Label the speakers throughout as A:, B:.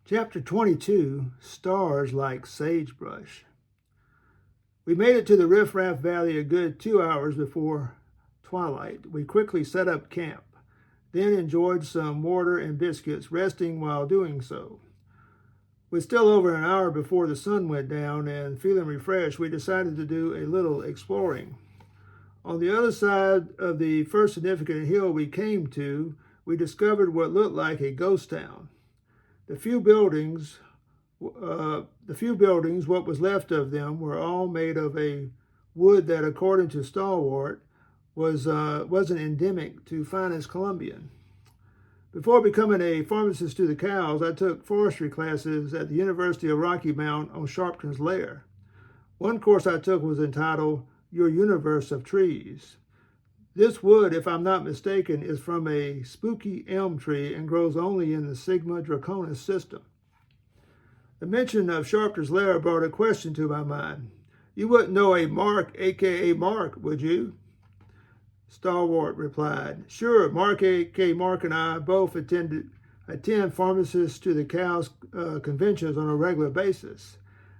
A: Chapter 22, Stars Like Sagebrush. We made it to the Riff Raff Valley a good 2 hours before twilight. We quickly set up camp, then enjoyed some water and biscuits, resting while doing so. With still over an hour before the sun went down and feeling refreshed, we decided to do a little exploring. On the other side of the first significant hill we came to, we discovered what looked like a ghost town. The few buildings, what was left of them, were all made of a wood that, according to Stalwart, wasn't endemic to finest Colombian. Before becoming a pharmacist to the cows, I took forestry classes at the University of Rocky Mount on Sharpton's Lair. One course I took was entitled Your Universe of Trees. This wood, if I'm not mistaken, is from a spooky elm tree and grows only in the Sigma Draconis system. The mention of Sharpton's Lair brought a question to my mind. You wouldn't know a Mark, a.k.a. Mark, would you? Stalwart replied, Sure, Mark, a.k.a. Mark, and I both attend pharmacists to the cows' conventions on a regular basis.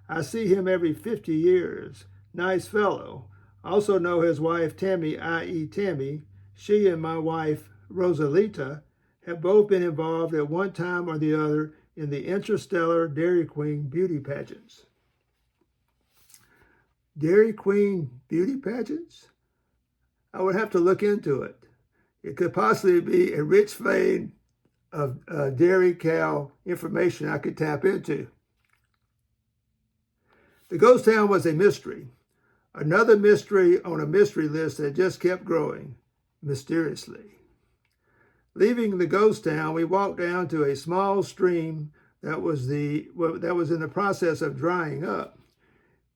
A: I see him every 50 years. Nice fellow. I also know his wife, Tammy, i.e. Tammy. She and my wife, Rosalita, have both been involved at one time or the other in the interstellar Dairy Queen beauty pageants. Dairy Queen beauty pageants? I would have to look into it. It could possibly be a rich vein of dairy cow information I could tap into. The ghost town was a mystery. Another mystery on a mystery list that just kept growing, mysteriously. Leaving the ghost town, we walked down to a small stream that was in the process of drying up.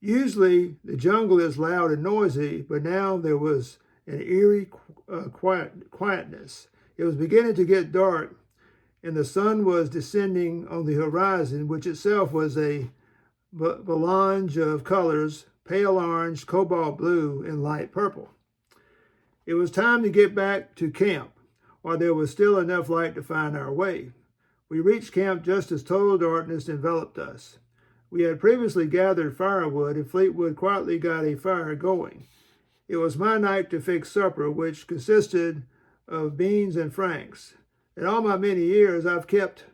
A: Usually, the jungle is loud and noisy, but now there was an eerie quietness. It was beginning to get dark, and the sun was descending on the horizon, which itself was a melange of colors, pale orange, cobalt blue, and light purple. It was time to get back to camp, while there was still enough light to find our way. We reached camp just as total darkness enveloped us. We had previously gathered firewood, and Fleetwood quietly got a fire going. It was my night to fix supper, which consisted of beans and franks. In all my many years, I've kept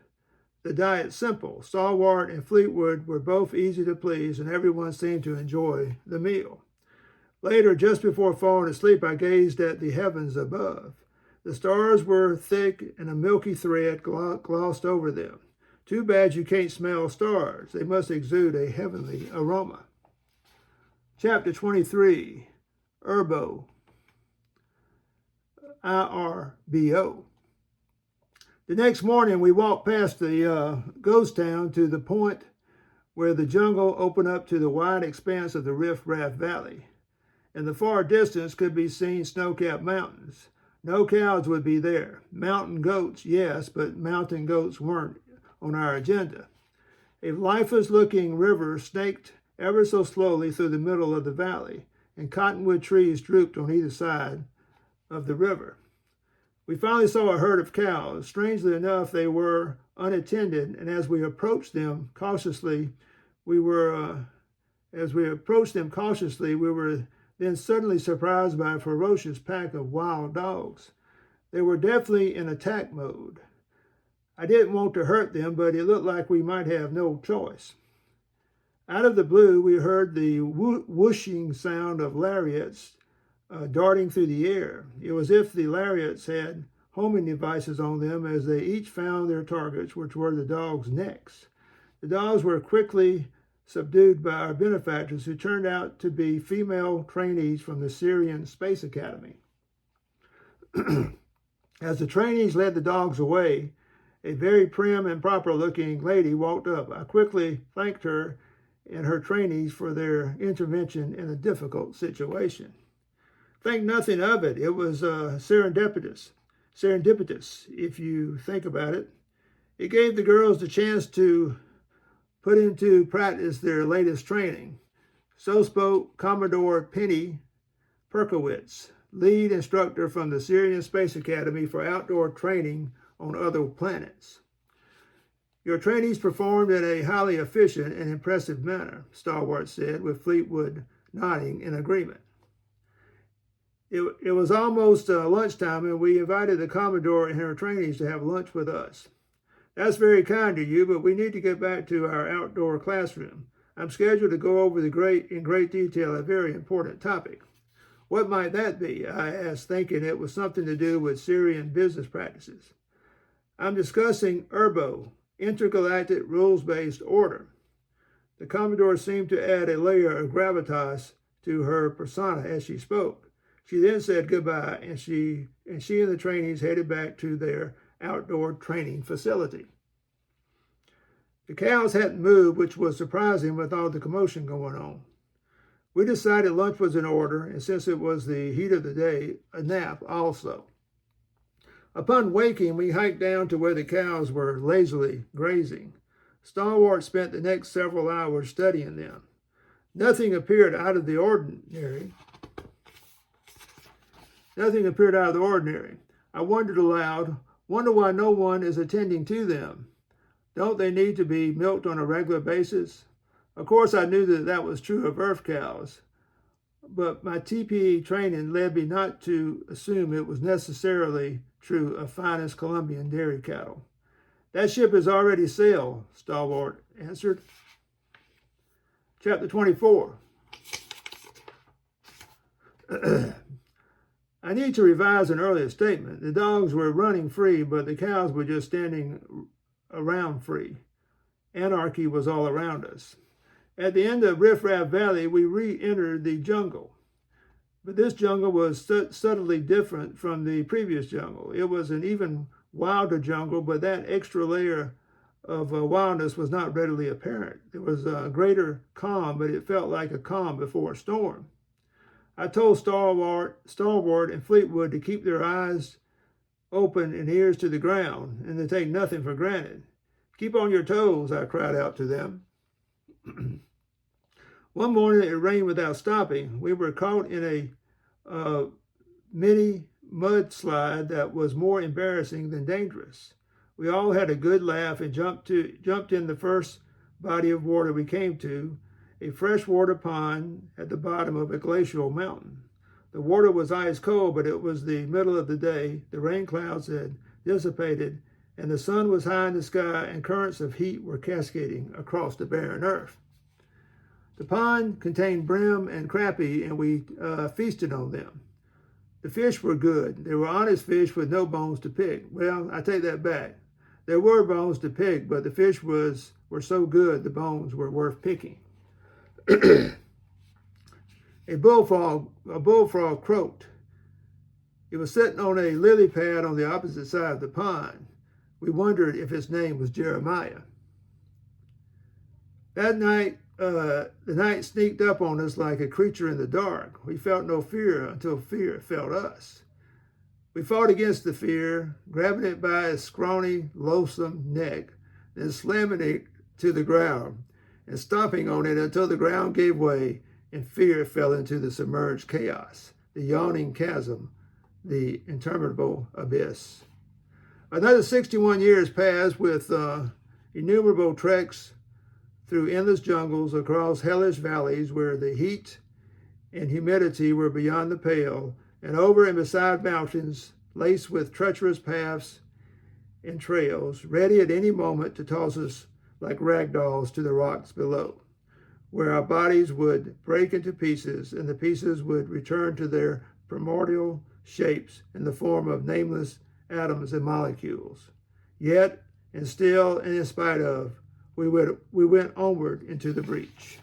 A: the diet simple. Stalwart and Fleetwood were both easy to please, and everyone seemed to enjoy the meal. Later, just before falling asleep, I gazed at the heavens above. The stars were thick, and a milky thread glossed over them. Too bad you can't smell stars. They must exude a heavenly aroma. Chapter 23, Irbo, IRBO. The next morning, we walked past the ghost town to the point where the jungle opened up to the wide expanse of the Riff Raff Valley. In the far distance could be seen snow-capped mountains. No cows would be there. Mountain goats, yes, but mountain goats weren't on our agenda. A lifeless-looking river snaked ever so slowly through the middle of the valley, and cottonwood trees drooped on either side of the river. We finally saw a herd of cows. Strangely enough, they were unattended, and as we approached them cautiously, we were then suddenly surprised by a ferocious pack of wild dogs. They were definitely in attack mode. I didn't want to hurt them, but it looked like we might have no choice. Out of the blue, we heard the whooshing sound of lariats darting through the air. It was as if the lariats had homing devices on them as they each found their targets, which were the dogs' necks. The dogs were quickly subdued by our benefactors, who turned out to be female trainees from the Syrian Space Academy. As the trainees led the dogs away, a very prim and proper-looking lady walked up. I quickly thanked her and her trainees for their intervention in a difficult situation. Think nothing of it. It was serendipitous, if you think about it. It gave the girls the chance to put into practice their latest training. So spoke Commodore Penny Perkowitz, lead instructor from the Syrian Space Academy for outdoor training on other planets. Your trainees performed in a highly efficient and impressive manner, Stalwart said, with Fleetwood nodding in agreement. It was almost lunchtime, and we invited the Commodore and her trainees to have lunch with us. That's very kind of you, but we need to get back to our outdoor classroom. I'm scheduled to go over in great detail a very important topic. What might that be? I asked, thinking it was something to do with Syrian business practices. I'm discussing URBO, Intergalactic Rules-Based Order. The Commodore seemed to add a layer of gravitas to her persona as she spoke. She then said goodbye, and she and the trainees headed back to their outdoor training facility. The cows hadn't moved, which was surprising with all the commotion going on. We decided lunch was in order, and since it was the heat of the day, a nap also. Upon waking, we hiked down to where the cows were lazily grazing. Stalwart spent the next several hours studying them. Nothing appeared out of the ordinary. I wondered aloud, wonder why no one is attending to them. Don't they need to be milked on a regular basis? Of course, I knew that was true of earth cows, but my TPE training led me not to assume it was necessarily true of finest Colombian dairy cattle. That ship has already sailed, Stalwart answered. Chapter 24. I need to revise an earlier statement. The dogs were running free, but the cows were just standing around free. Anarchy was all around us. At the end of Riff Raff Valley, we re-entered the jungle. But this jungle was subtly different from the previous jungle. It was an even wilder jungle, but that extra layer of wildness was not readily apparent. There was a greater calm, but it felt like a calm before a storm. I told Stalwart and Fleetwood to keep their eyes open and ears to the ground, and to take nothing for granted. Keep on your toes, I cried out to them. One morning it rained without stopping. We were caught in a mini mudslide that was more embarrassing than dangerous. We all had a good laugh and jumped in the first body of water we came to, a freshwater pond at the bottom of a glacial mountain. The water was ice cold, but it was the middle of the day. The rain clouds had dissipated, and the sun was high in the sky, and currents of heat were cascading across the barren earth. The pond contained brim and crappie, and we feasted on them. The fish were good. They were honest fish with no bones to pick. Well, I take that back. There were bones to pick, but the fish were so good the bones were worth picking. A bullfrog croaked. It was sitting on a lily pad on the opposite side of the pond. We wondered if his name was Jeremiah. That night, the night sneaked up on us like a creature in the dark. We felt no fear until fear felt us. We fought against the fear, grabbing it by its scrawny, loathsome neck, then slamming it to the ground and stomping on it until the ground gave way and fear fell into the submerged chaos, the yawning chasm, the interminable abyss. Another 61 years passed with innumerable treks through endless jungles, across hellish valleys where the heat and humidity were beyond the pale, and over and beside mountains laced with treacherous paths and trails, ready at any moment to toss us like rag dolls to the rocks below, where our bodies would break into pieces, and the pieces would return to their primordial shapes in the form of nameless atoms and molecules. Yet, and still, and in spite of, we went onward into the breach.